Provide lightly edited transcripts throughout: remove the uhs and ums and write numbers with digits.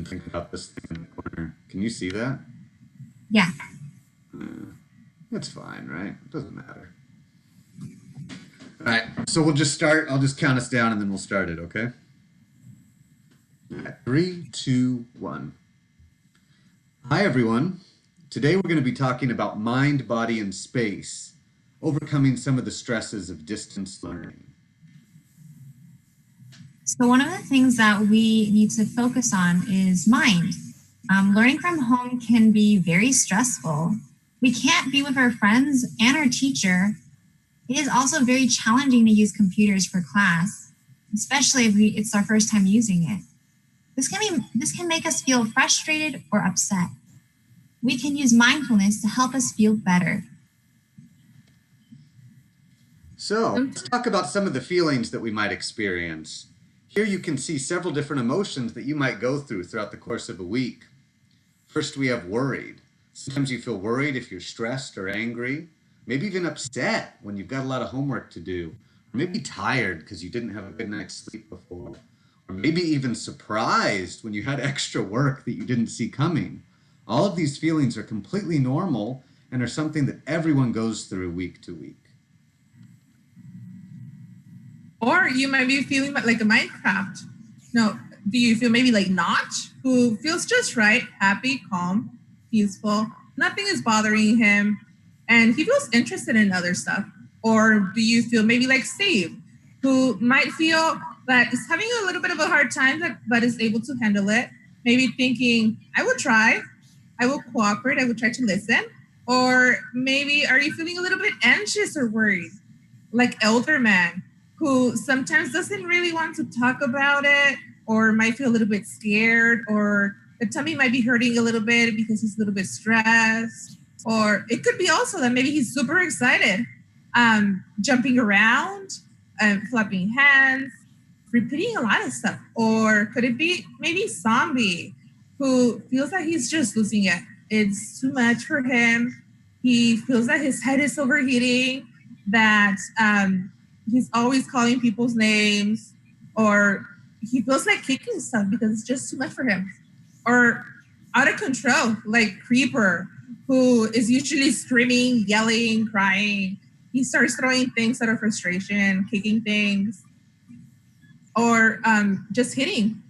and think about this thing in the corner. Can you see that? Yeah. That's fine, right? It doesn't matter. All right, so we'll just start. I'll just count us down and then we'll start it, okay? All right, 3, 2, 1. Hi, everyone. Today we're going to be talking about mind, body, and space, overcoming some of the stresses of distance learning. So one of the things that we need to focus on is mind. Learning from home can be very stressful. We can't be with our friends and our teacher. It is also very challenging to use computers for class, especially if it's our first time using it. This can make us feel frustrated or upset. We can use mindfulness to help us feel better. So let's talk about some of the feelings that we might experience. Here you can see several different emotions that you might go through throughout the course of a week. First, we have worried. Sometimes you feel worried if you're stressed or angry, maybe even upset when you've got a lot of homework to do, or maybe tired because you didn't have a good night's sleep before, or maybe even surprised when you had extra work that you didn't see coming. All of these feelings are completely normal and are something that everyone goes through week to week. Or you might be feeling like a Minecraft. No, do you feel maybe like Notch, who feels just right, happy, calm, peaceful, nothing is bothering him, and he feels interested in other stuff? Or do you feel maybe like Steve, who might feel that is having a little bit of a hard time, but is able to handle it? Maybe thinking, I will try, I will cooperate, I will try to listen. Or maybe are you feeling a little bit anxious or worried? Like Elder Man, who sometimes doesn't really want to talk about it, or might feel a little bit scared, or the tummy might be hurting a little bit because he's a little bit stressed. Or it could be also that maybe he's super excited, jumping around, flapping hands, repeating a lot of stuff. Or could it be maybe Zombie, who feels that he's just losing it? It's too much for him. He feels that his head is overheating, that he's always calling people's names, or he feels like kicking stuff because it's just too much for him. Or out of control, like Creeper, who is usually screaming, yelling, crying. He starts throwing things out of frustration, kicking things, or just hitting.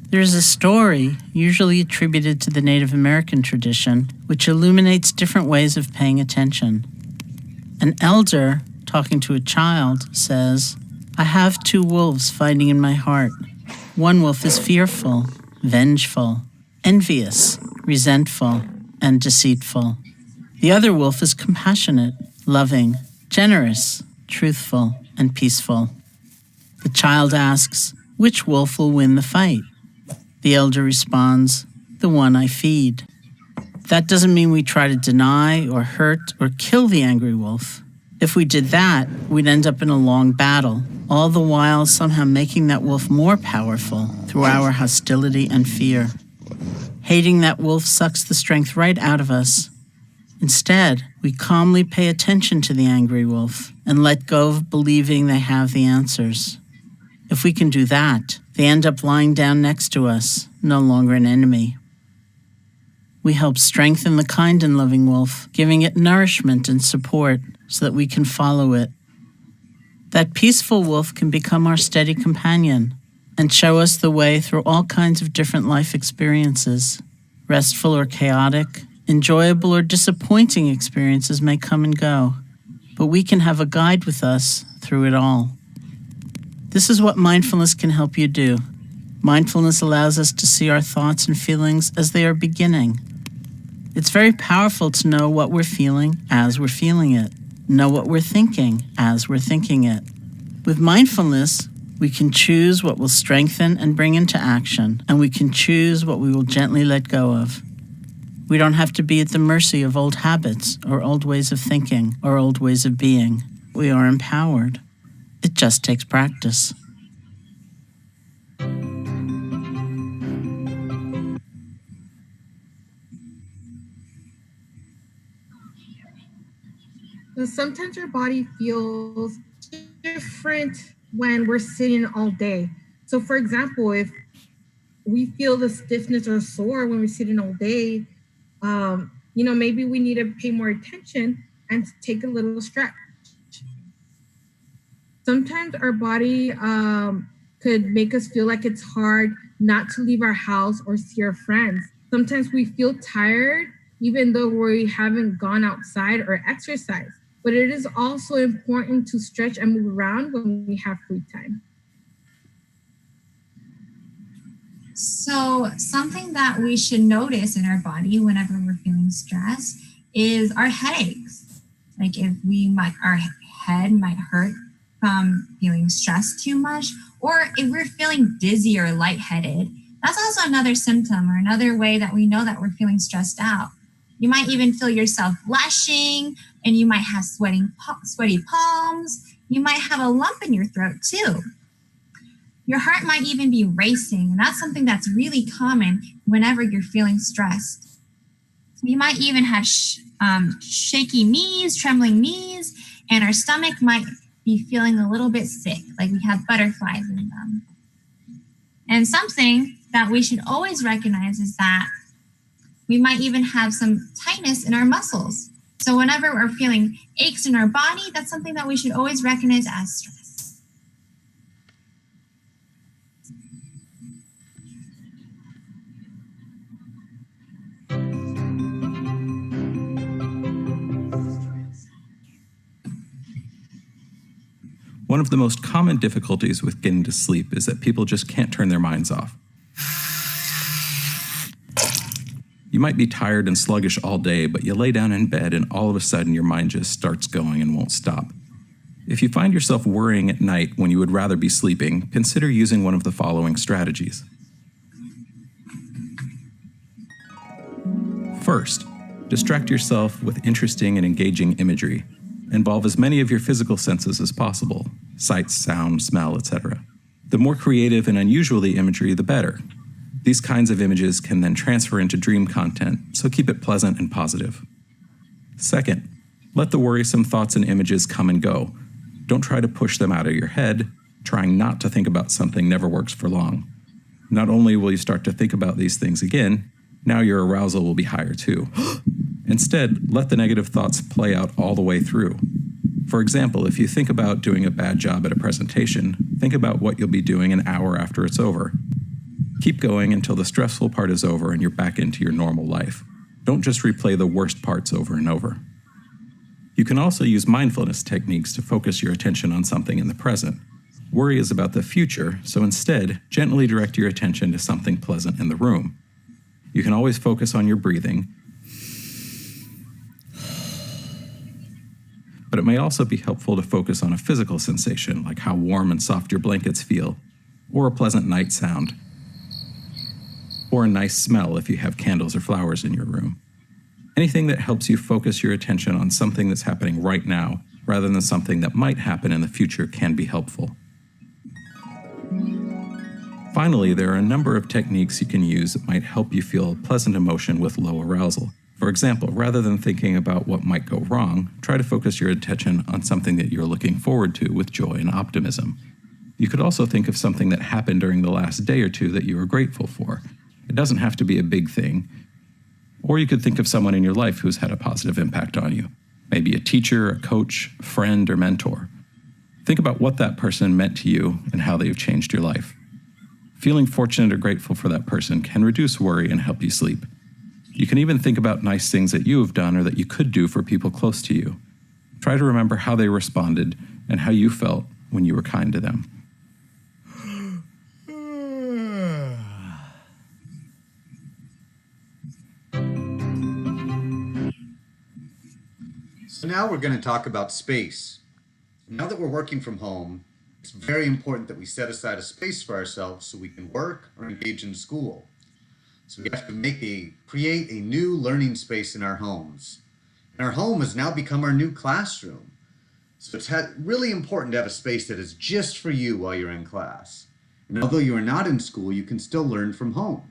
There is a story, usually attributed to the Native American tradition, which illuminates different ways of paying attention. An elder, talking to a child, says, "I have 2 wolves fighting in my heart. One wolf is fearful, vengeful, envious, resentful, and deceitful. The other wolf is compassionate, loving, generous, truthful, and peaceful." The child asks, "Which wolf will win the fight?" The elder responds, "The one I feed." That doesn't mean we try to deny or hurt or kill the angry wolf. If we did that, we'd end up in a long battle, all the while somehow making that wolf more powerful through our hostility and fear. Hating that wolf sucks the strength right out of us. Instead, we calmly pay attention to the angry wolf and let go of believing they have the answers. If we can do that, they end up lying down next to us, no longer an enemy. We help strengthen the kind and loving wolf, giving it nourishment and support so that we can follow it. That peaceful wolf can become our steady companion and show us the way through all kinds of different life experiences. Restful or chaotic, enjoyable or disappointing experiences may come and go, but we can have a guide with us through it all. This is what mindfulness can help you do. Mindfulness allows us to see our thoughts and feelings as they are beginning. It's very powerful to know what we're feeling as we're feeling it, know what we're thinking as we're thinking it. With mindfulness, we can choose what will strengthen and bring into action, and we can choose what we will gently let go of. We don't have to be at the mercy of old habits or old ways of thinking or old ways of being. We are empowered. It just takes practice. But sometimes our body feels different when we're sitting all day. So, for example, if we feel the stiffness or sore when we're sitting all day, maybe we need to pay more attention and take a little stretch. Sometimes our body could make us feel like it's hard not to leave our house or see our friends. Sometimes we feel tired even though we haven't gone outside or exercised. But it is also important to stretch and move around when we have free time. So, something that we should notice in our body whenever we're feeling stressed is our headaches. Like if our head might hurt from feeling stressed too much, or if we're feeling dizzy or lightheaded, that's also another symptom or another way that we know that we're feeling stressed out. You might even feel yourself blushing, and you might have sweaty palms. You might have a lump in your throat too. Your heart might even be racing, and that's something that's really common whenever you're feeling stressed. You might even have shaky knees, trembling knees, and our stomach might be feeling a little bit sick, like we have butterflies in them. And something that we should always recognize is that we might even have some tightness in our muscles. So whenever we're feeling aches in our body, that's something that we should always recognize as stress. One of the most common difficulties with getting to sleep is that people just can't turn their minds off. You might be tired and sluggish all day, but you lay down in bed and all of a sudden your mind just starts going and won't stop. If you find yourself worrying at night when you would rather be sleeping, consider using one of the following strategies. First, distract yourself with interesting and engaging imagery. Involve as many of your physical senses as possible: sight, sound, smell, etc. The more creative and unusual the imagery, the better. These kinds of images can then transfer into dream content, so keep it pleasant and positive. Second, let the worrisome thoughts and images come and go. Don't try to push them out of your head. Trying not to think about something never works for long. Not only will you start to think about these things again, now your arousal will be higher too. Instead, let the negative thoughts play out all the way through. For example, if you think about doing a bad job at a presentation, think about what you'll be doing an hour after it's over. Keep going until the stressful part is over and you're back into your normal life. Don't just replay the worst parts over and over. You can also use mindfulness techniques to focus your attention on something in the present. Worry is about the future, so instead, gently direct your attention to something pleasant in the room. You can always focus on your breathing, but it may also be helpful to focus on a physical sensation, like how warm and soft your blankets feel, or a pleasant night sound, or a nice smell if you have candles or flowers in your room. Anything that helps you focus your attention on something that's happening right now, rather than something that might happen in the future, can be helpful. Finally, there are a number of techniques you can use that might help you feel a pleasant emotion with low arousal. For example, rather than thinking about what might go wrong, try to focus your attention on something that you're looking forward to with joy and optimism. You could also think of something that happened during the last day or two that you are grateful for. It doesn't have to be a big thing. Or you could think of someone in your life who's had a positive impact on you. Maybe a teacher, a coach, a friend, or mentor. Think about what that person meant to you and how they've changed your life. Feeling fortunate or grateful for that person can reduce worry and help you sleep. You can even think about nice things that you have done or that you could do for people close to you. Try to remember how they responded and how you felt when you were kind to them. So now we're going to talk about space. Now that we're working from home, it's very important that we set aside a space for ourselves so we can work or engage in school. So we have to create a new learning space in our homes. And our home has now become our new classroom. So it's really important to have a space that is just for you while you're in class. And although you are not in school, you can still learn from home.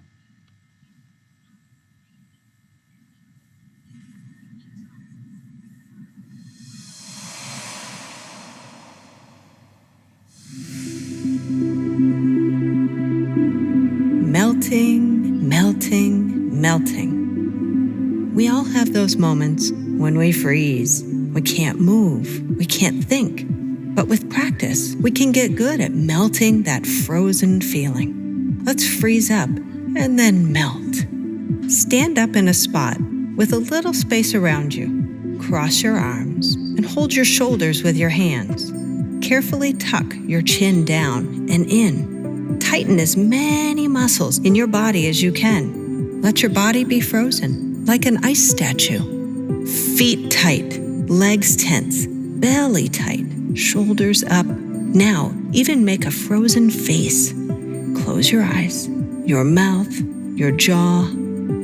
melting, melting. We all have those moments when we freeze. We can't move. We can't think. But with practice, we can get good at melting that frozen feeling. Let's freeze up and then melt. Stand up in a spot with a little space around you. Cross your arms and hold your shoulders with your hands. Carefully tuck your chin down and in. Tighten as many muscles in your body as you can. Let your body be frozen, like an ice statue. Feet tight, legs tense, belly tight, shoulders up. Now, even make a frozen face. Close your eyes, your mouth, your jaw,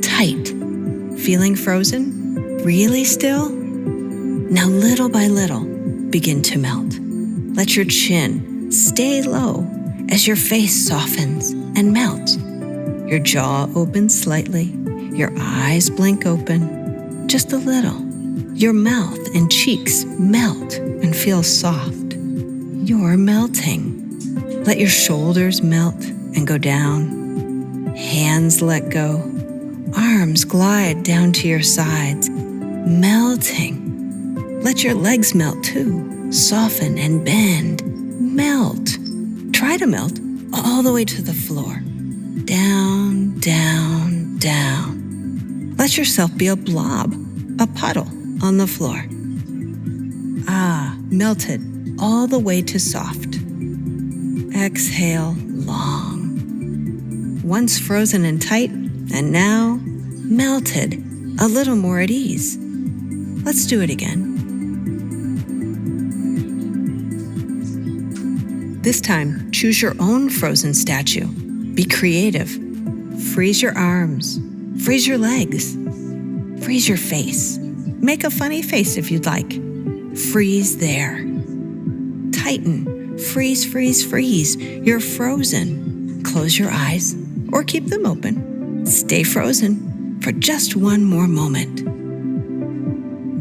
tight. Feeling frozen? Really still? Now, little by little, begin to melt. Let your chin stay low as your face softens and melts. Your jaw opens slightly, your eyes blink open, just a little. Your mouth and cheeks melt and feel soft. You're melting. Let your shoulders melt and go down. Hands let go. Arms glide down to your sides, melting. Let your legs melt too. Soften and bend. Melt. Try to melt all the way to the floor. Down, down, down. Let yourself be a blob, a puddle on the floor. Melted all the way to soft. Exhale long. Once frozen and tight, and now melted, a little more at ease. Let's do it again. This time, choose your own frozen statue. Be creative. Freeze your arms. Freeze your legs. Freeze your face. Make a funny face if you'd like. Freeze there. Tighten. Freeze, freeze, freeze. You're frozen. Close your eyes or keep them open. Stay frozen for just one more moment.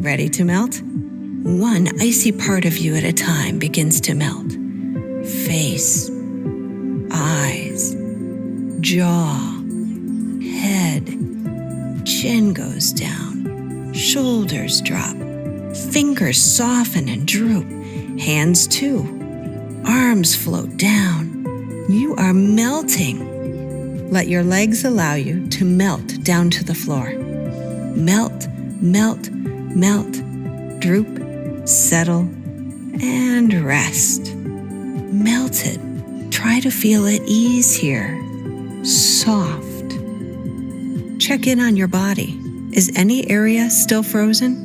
Ready to melt? One icy part of you at a time begins to melt. Face, eyes, jaw, head, chin goes down, shoulders drop, fingers soften and droop, hands too, arms float down. You are melting. Let your legs allow you to melt down to the floor. Melt, melt, melt, droop, settle, and rest. Melted. Try to feel at ease here. Soft. Check in on your body. Is any area still frozen?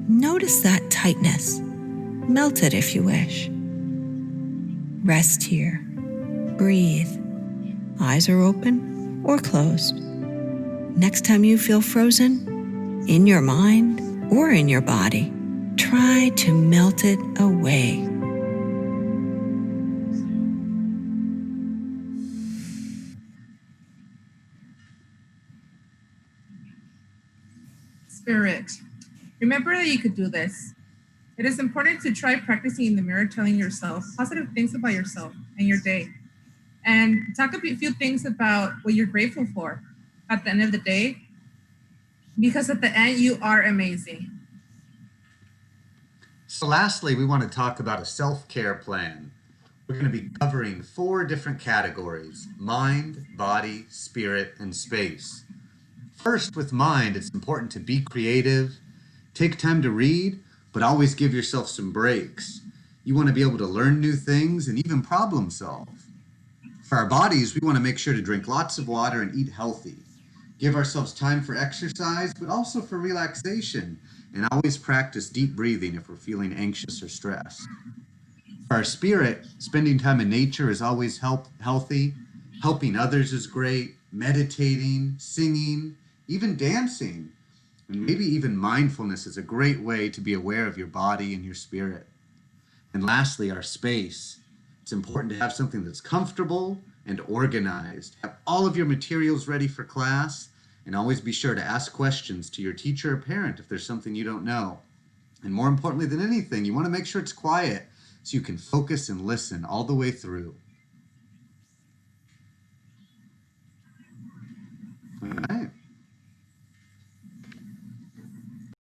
Notice that tightness. Melt it if you wish. Rest here. Breathe. Eyes are open or closed. Next time you feel frozen, in your mind or in your body, try to melt it away. Spirit. Remember that you could do this. It is important to try practicing in the mirror, telling yourself positive things about yourself and your day. And talk a few things about what you're grateful for at the end of the day. Because at the end, you are amazing. So lastly, we want to talk about a self-care plan. We're going to be covering 4 different categories: mind, body, spirit, and space. First, with mind, it's important to be creative, take time to read, but always give yourself some breaks. You want to be able to learn new things and even problem solve. For our bodies, we want to make sure to drink lots of water and eat healthy. Give ourselves time for exercise, but also for relaxation, and always practice deep breathing if we're feeling anxious or stressed. For our spirit, spending time in nature is always healthy. Helping others is great. Meditating, singing, even dancing, and maybe even mindfulness is a great way to be aware of your body and your spirit. And lastly, our space. It's important to have something that's comfortable and organized. Have all of your materials ready for class, and always be sure to ask questions to your teacher or parent if there's something you don't know. And more importantly than anything, you want to make sure it's quiet so you can focus and listen all the way through.